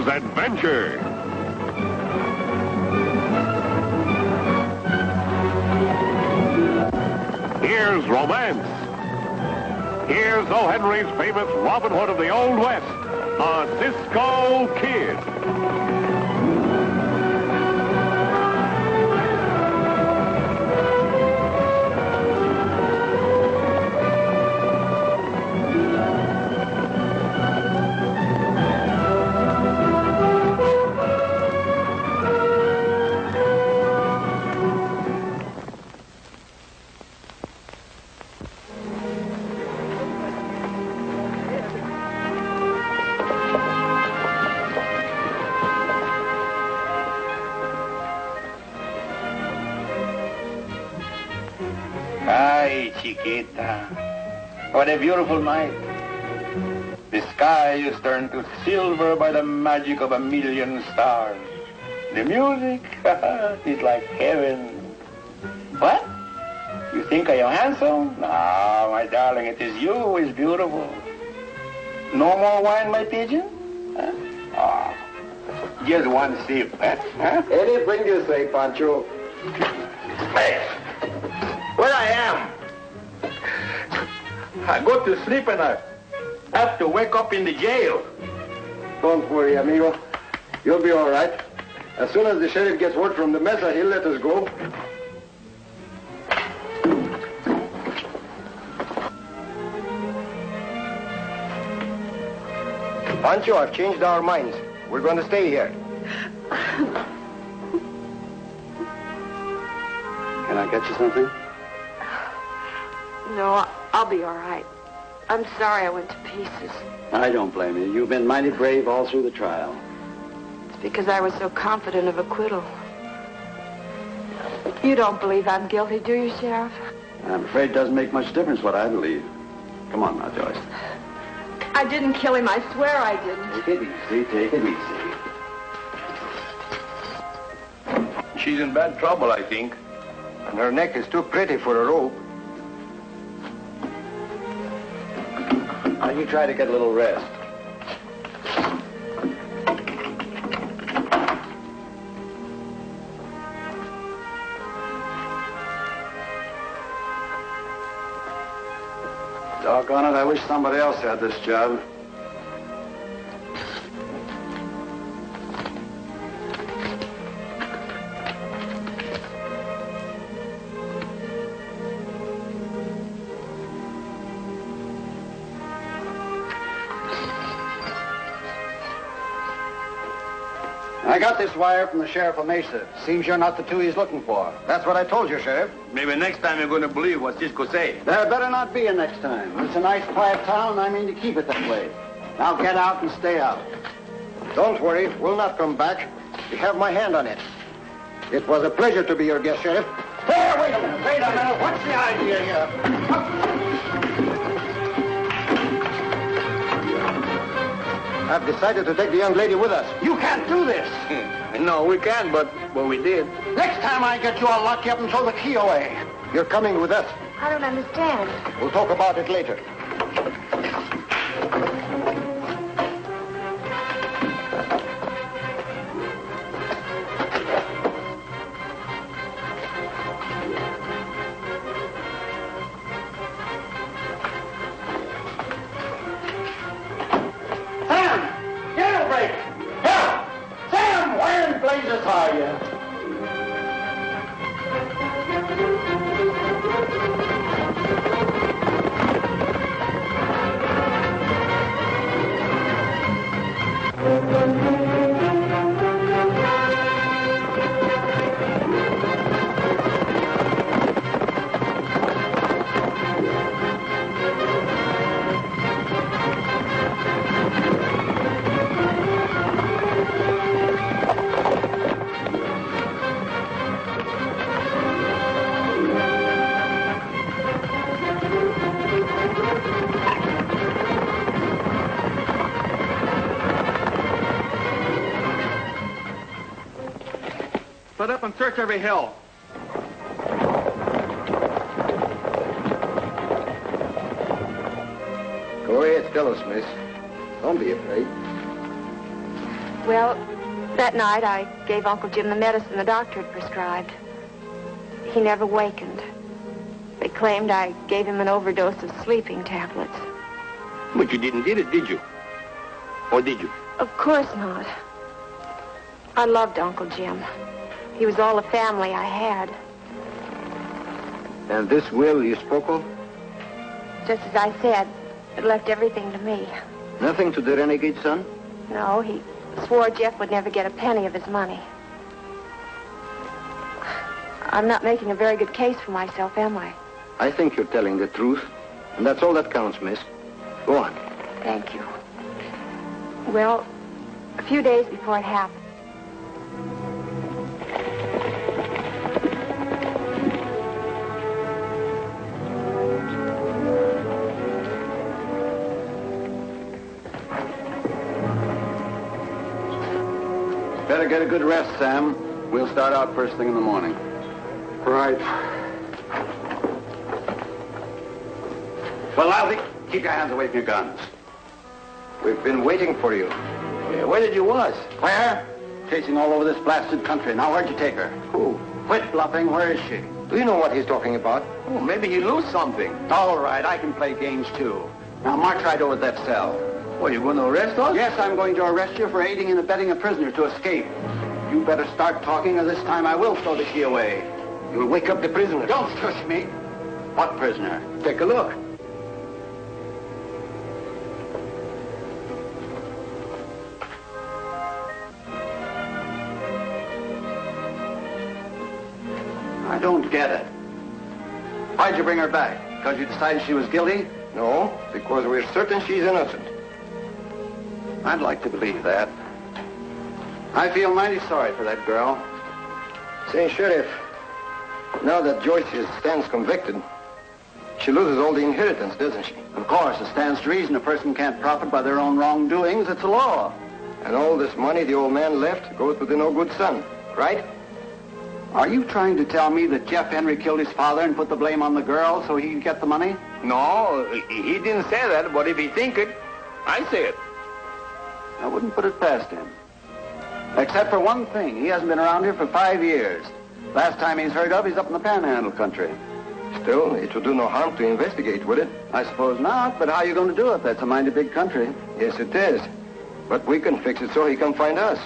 adventure. Here's romance. Here's O. Henry's famous Robin Hood of the Old West, a Cisco Kid. Ay, chiquita, what a beautiful night. The sky is turned to silver by the magic of 1,000,000 stars. The music is like heaven. What? You think I am handsome? No, my darling, it is you who is beautiful. No more wine, my pigeon? Huh? Oh, just one sip, huh? Anything you say, Pancho. Hey, where I am? I go to sleep and I have to wake up in the jail. Don't worry, amigo. You'll be all right. As soon as the sheriff gets word from the mesa, he'll let us go. Pancho, I've changed our minds. We're going to stay here. Can I get you something? No, I'll be all right. I'm sorry I went to pieces. I don't blame you. You've been mighty brave all through the trial. It's because I was so confident of acquittal. You don't believe I'm guilty, do you, Sheriff? I'm afraid it doesn't make much difference what I believe. Come on now, Joyce. I didn't kill him. I swear I didn't. Take it easy. Take it easy. She's in bad trouble, I think. And her neck is too pretty for a rope. Now you try to get a little rest. Doggone it, I wish somebody else had this job. I got this wire from the sheriff of Mesa. Seems you're not the two he's looking for. That's what I told you, Sheriff. Maybe next time you're going to believe what Cisco say. There better not be a next time. It's a nice, quiet town, and I mean to keep it that way. Now get out and stay out. Don't worry. We'll not come back. We have my hand on it. It was a pleasure to be your guest, Sheriff. Hey, wait a minute. Wait a minute. What's the idea here? I've decided to take the young lady with us. You can't do this. No, we can, but we did. Next time I get you, I'll lock you up and throw the key away. You're coming with us. I don't understand. We'll talk about it later. Split up and search every hill. Go ahead, tell us, miss. Don't be afraid. Well, that night I gave Uncle Jim the medicine the doctor had prescribed. He never wakened. They claimed I gave him an overdose of sleeping tablets. But you didn't get it, did you? Or did you? Of course not. I loved Uncle Jim. He was all the family I had. And this will you spoke of? Just as I said, it left everything to me. Nothing to the renegade son? No, he swore Jeff would never get a penny of his money. I'm not making a very good case for myself, am I? I think you're telling the truth. And that's all that counts, miss. Go on. Thank you. Well, a few days before it happened, Better get a good rest, Sam. We'll start out first thing in the morning. Right. Well, Lousy, keep your hands away from your guns. We've been waiting for you. Yeah, where did you was? Where? Chasing all over this blasted country. Now, where'd you take her? Who? Quit bluffing. Where is she? Do you know what he's talking about? Oh, maybe you lose something. All right, I can play games, too. Now, march right over to that cell. What, you going to arrest us? Yes, I'm going to arrest you for aiding and abetting a prisoner to escape. You better start talking, or this time I will throw the key away. You'll wake up the prisoner. Don't shush me. What prisoner? Take a look. I don't get it. Why'd you bring her back? Because you decided she was guilty? No, because we're certain she's innocent. I'd like to believe that. I feel mighty sorry for that girl. Say, Sheriff, now that Joyce stands convicted, she loses all the inheritance, doesn't she? Of course, it stands to reason a person can't profit by their own wrongdoings. It's a law. And all this money the old man left goes to the no-good son, right? Are you trying to tell me that Jeff Henry killed his father and put the blame on the girl so he could get the money? No, he didn't say that, but if he think it, I say it. I wouldn't put it past him. Except for one thing. He hasn't been around here for 5 years. Last time he's heard of, he's up in the Panhandle country. Still, it would do no harm to investigate, would it? I suppose not, but how are you going to do it? That's a mighty big country. Yes, it is. But we can fix it so he can find us.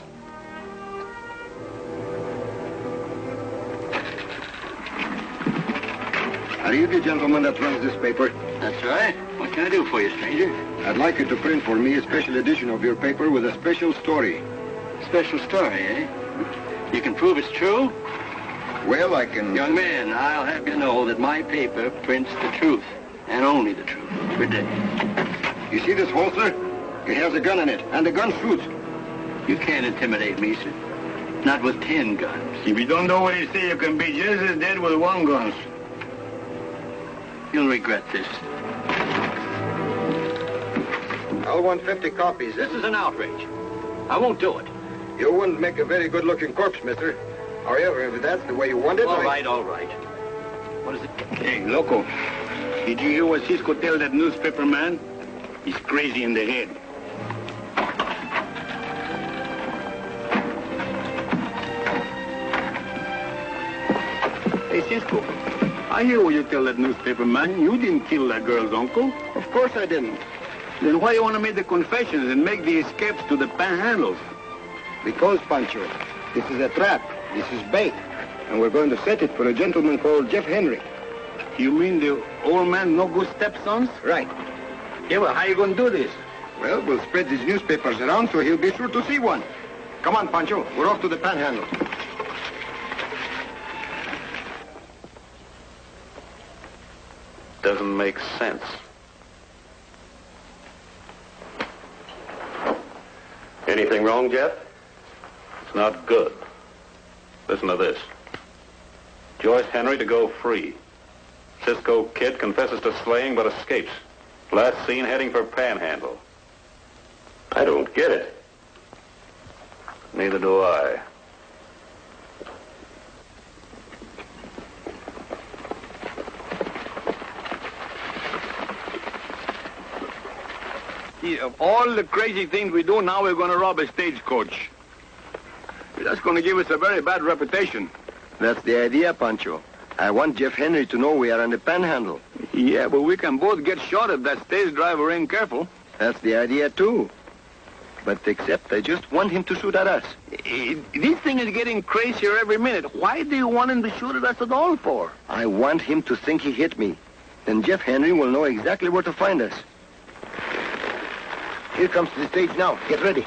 Are you the gentleman that runs this paper? That's right. What can I do for you, stranger? I'd like you to print for me a special edition of your paper with a special story. Special story, eh? You can prove it's true? Well, I can... Young man, I'll have you know that my paper prints the truth, and only the truth. Good day. You see this holster? It has a gun in it, and the gun shoots. You can't intimidate me, sir. Not with 10 guns. If you don't know what he say, you can be just as dead with 1 gun. You'll regret this. I'll want 50 copies. This is an outrage. I won't do it. You wouldn't make a very good-looking corpse, mister. However, if that's the way you want it... All right. What is it? Hey, loco, did you hear what Cisco tell that newspaper man? He's crazy in the head. Hey, Cisco, I hear what you tell that newspaper man. You didn't kill that girl's uncle. Of course I didn't. Then why you want to make the confessions and make the escapes to the panhandles? Because, Pancho, this is a trap. This is bait. And we're going to set it for a gentleman called Jeff Henry. You mean the old man no-good stepsons? Right. Yeah, well, how you going to do this? Well, we'll spread these newspapers around so he'll be sure to see one. Come on, Pancho. We're off to the panhandle. Doesn't make sense. Anything wrong, Jeff? It's not good. Listen to this. Joyce Henry to go free. Cisco Kid confesses to slaying but escapes. Last seen heading for Panhandle. I don't get it. Neither do I. See, of all the crazy things we do, now we're going to rob a stagecoach. That's going to give us a very bad reputation. That's the idea, Pancho. I want Jeff Henry to know we are on the panhandle. Yeah, but we can both get shot if that stage driver ain't careful. That's the idea, too. But except I just want him to shoot at us. This thing is getting crazier every minute. Why do you want him to shoot at us at all for? I want him to think he hit me. Then Jeff Henry will know exactly where to find us. Here comes the stage now. Get ready.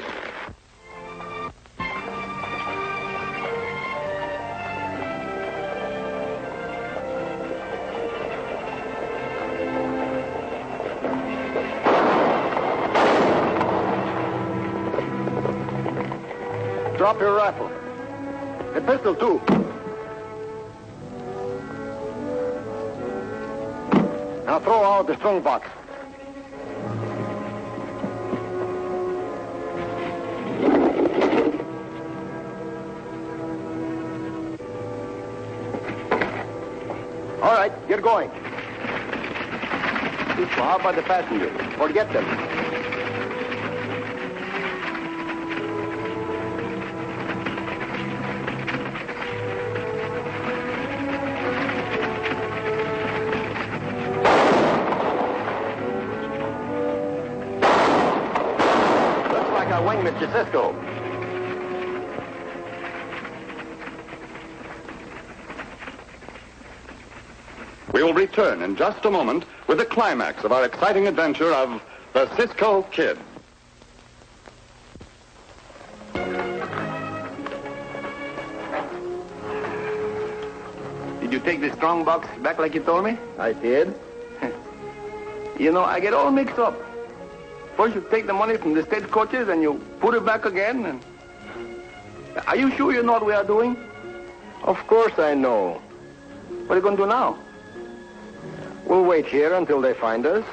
Drop your rifle. The pistol, too. Now throw out the strong box. All right, get going. Cisco, how about the passengers? Forget them. Mr. Cisco. We will return in just a moment with the climax of our exciting adventure of the Cisco Kid. Did you take the strong box back like you told me? I did. You know, I get all mixed up. First you take the money from the stagecoaches and you put it back again. And... Are you sure you know what we are doing? Of course I know. What are you going to do now? We'll wait here until they find us.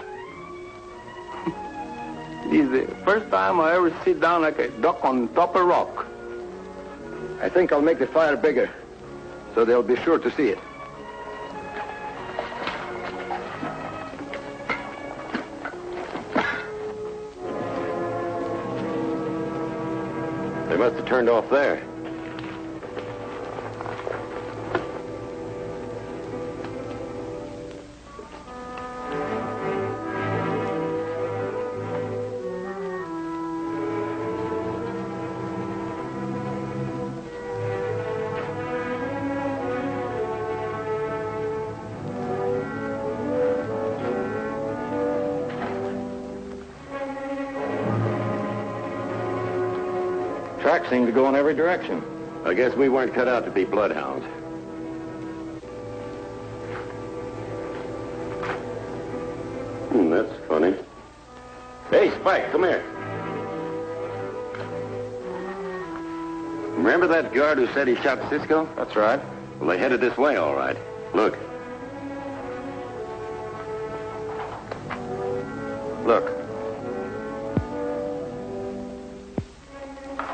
This is the first time I ever sit down like a duck on top of a rock. I think I'll make the fire bigger, so they'll be sure to see it. They must have turned off there. Tracks seem to go in every direction. I guess we weren't cut out to be bloodhounds. That's funny. Hey, Spike, come here. Remember that guard who said he shot Cisco? That's right. Well, they headed this way, all right. Look. Look.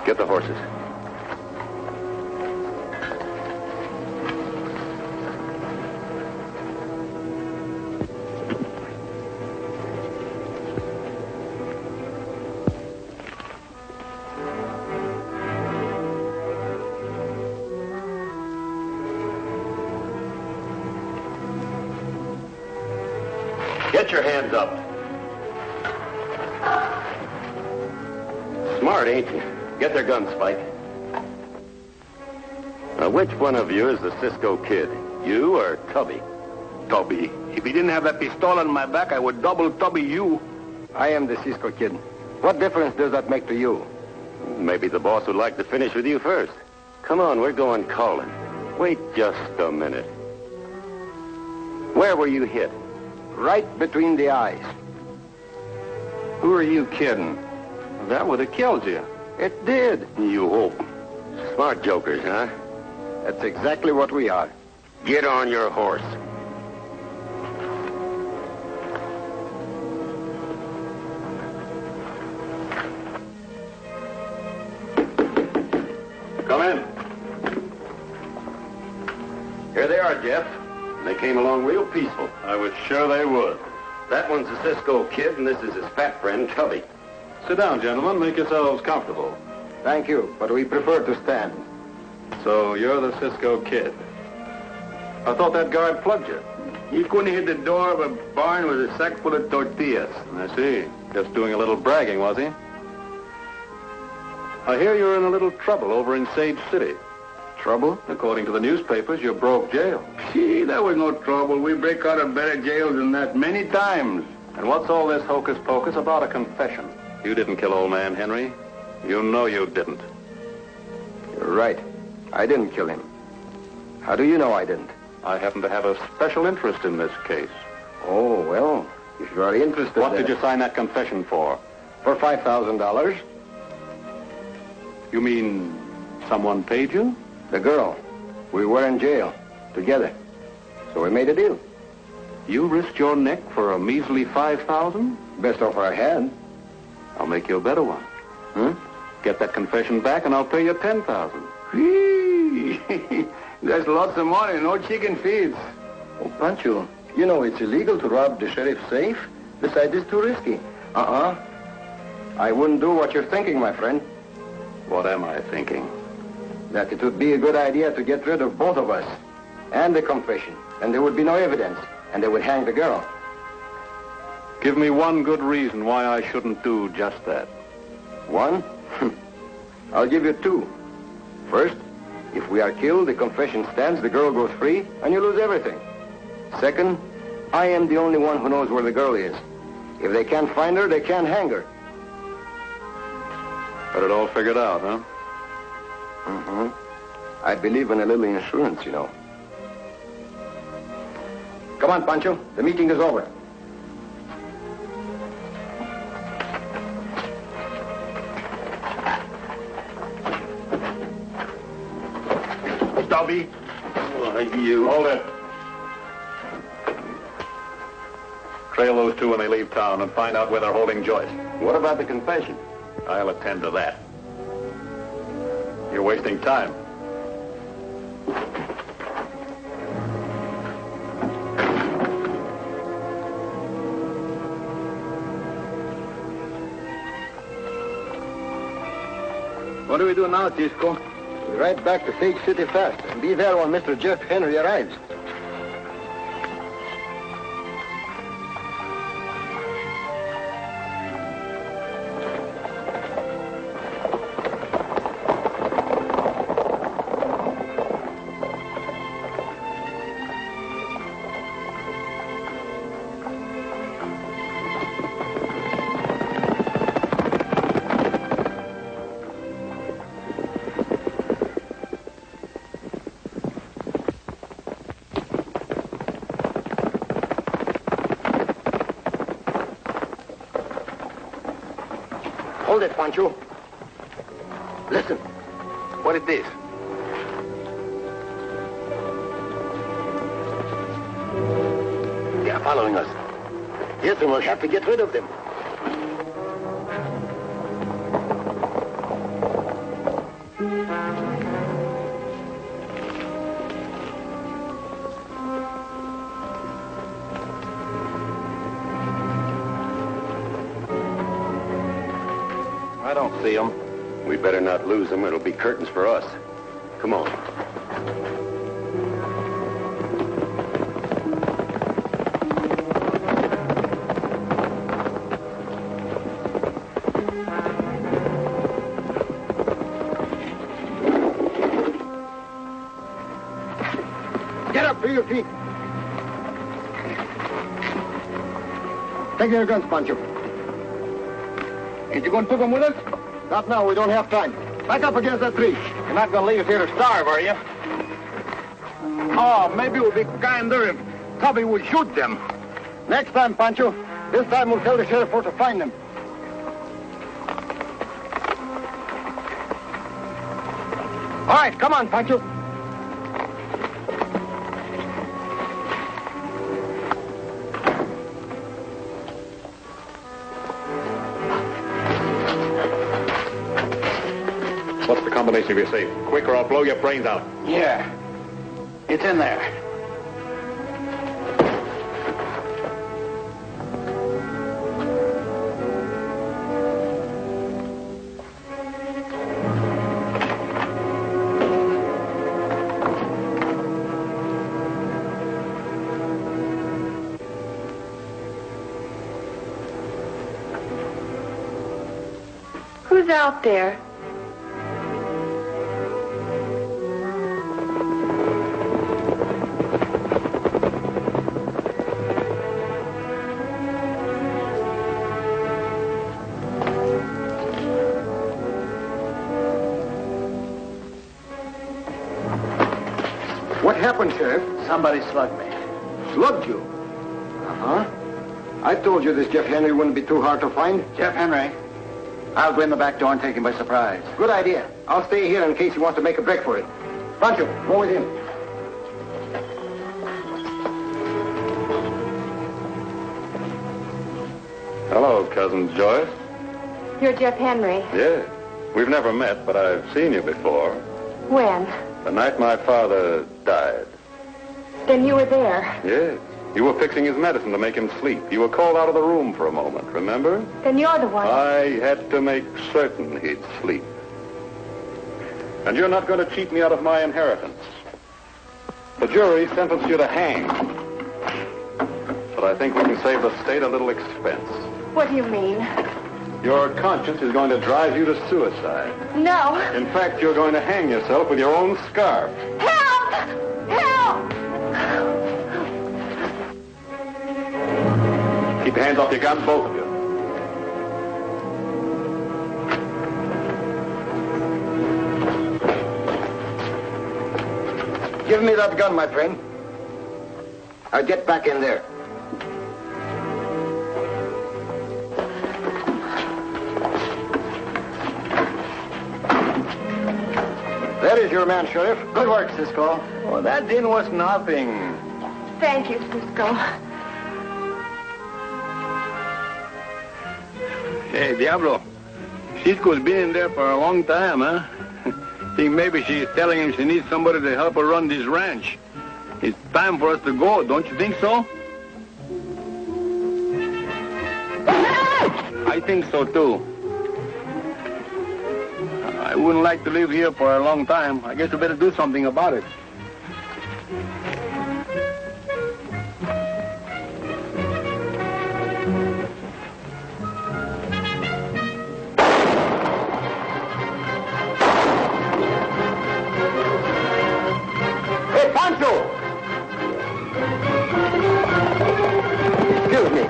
Get the horses. Get your hands up. Smart, ain't you? Get their guns, Spike. Now, which one of you is the Cisco Kid? You or Tubby? Tubby. If he didn't have that pistol on my back, I would double Tubby you. I am the Cisco Kid. What difference does that make to you? Maybe the boss would like to finish with you first. Come on, we're going calling. Wait just a minute. Where were you hit? Right between the eyes. Who are you kidding? That would have killed you. It did. You hope. Smart jokers, huh? That's exactly what we are. Get on your horse. Come in. Here they are, Jeff. They came along real peaceful. I was sure they would. That one's the Cisco Kid, and this is his fat friend, Tubby. Sit down, gentlemen. Make yourselves comfortable. Thank you, but we prefer to stand. So you're the Cisco Kid. I thought that guard plugged you. He couldn't hit the door of a barn with a sack full of tortillas. I see. Just doing a little bragging, was he? I hear you're in a little trouble over in Sage City. Trouble? According to the newspapers, you broke jail. Gee, that was no trouble. We break out of better jails than that many times. And what's all this hocus pocus about a confession? You didn't kill old man Henry. You know you didn't. You're right. I didn't kill him. How do you know I didn't? I happen to have a special interest in this case. Oh, well, if you're interested... What did you sign that confession for? For $5,000. You mean someone paid you? The girl. We were in jail together. So we made a deal. You risked your neck for a measly $5,000? Best offer I had. I'll make you a better one. Get that confession back and I'll pay you $10,000. Whee! That's lots of money, no chicken feeds. Oh, Pancho, you know it's illegal to rob the sheriff's safe. Besides, it's too risky. I wouldn't do what you're thinking, my friend. What am I thinking? That it would be a good idea to get rid of both of us. And the confession. And there would be no evidence. And they would hang the girl. Give me one good reason why I shouldn't do just that. One? I'll give you two. First, if we are killed, the confession stands, the girl goes free, and you lose everything. Second, I am the only one who knows where the girl is. If they can't find her, they can't hang her. Got it all figured out, huh? I believe in a little insurance, you know. Come on, Pancho. The meeting is over. Stubby. You. Hold it. Trail those two when they leave town and find out where they're holding Joyce. What about the confession? I'll attend to that. You're wasting time. What do we do now, Cisco? We ride back to Sage City fast and be there when Mr. Jeff Henry arrives. Hold it, Pancho. Listen. What is this? They are following us. Yes, and we'll have to get rid of them. I don't see them. We better not lose them. It'll be curtains for us. Come on. Get up to your feet. Take your guns, Pancho. Ain't you going to take them with us? Not now. We don't have time. Back up against that tree. You're not going to leave us here to starve, are you? Oh, maybe we'll be kinder if Tubby would shoot them. Next time, Pancho. This time we'll tell the sheriff where to find them. All right, come on, Pancho. What's the combination of your safe? Quick or I'll blow your brains out. Yeah. It's in there. Who's out there? What happened, Sheriff? Somebody slugged me. Slugged you? Uh-huh. I told you this Jeff Henry wouldn't be too hard to find. Jeff Henry. I'll go in the back door and take him by surprise. Good idea. I'll stay here in case he wants to make a break for it. Pancho, go with him. Hello, Cousin Joyce. You're Jeff Henry. Yes. We've never met, but I've seen you before. When? The night my father died. Then you were there. Yes. You were fixing his medicine to make him sleep. You were called out of the room for a moment, remember? Then you're the one. I had to make certain he'd sleep. And you're not going to cheat me out of my inheritance. The jury sentenced you to hang. But I think we can save the state a little expense. What do you mean? Your conscience is going to drive you to suicide. No. In fact, you're going to hang yourself with your own scarf. Help! Help! Keep your hands off your gun, both of you. Give me that gun, my friend. I'll get back in there. That is your man, Sheriff. Good work, Cisco. Oh, that din was nothing. Thank you, Cisco. Hey, Diablo. Cisco's been in there for a long time, huh? Think maybe she's telling him she needs somebody to help her run this ranch. It's time for us to go, don't you think so? I think so, too. I wouldn't like to live here for a long time. I guess we better do something about it. Hey, Pancho! Excuse me.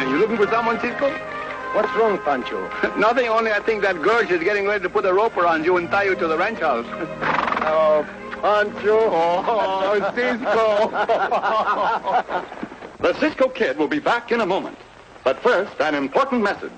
You looking for someone, Cisco? What's wrong, Pancho? Nothing, only I think that girl is getting ready to put a rope around you and tie you to the ranch house. Oh, Pancho. Oh, Cisco. The Cisco Kid will be back in a moment. But first, an important message.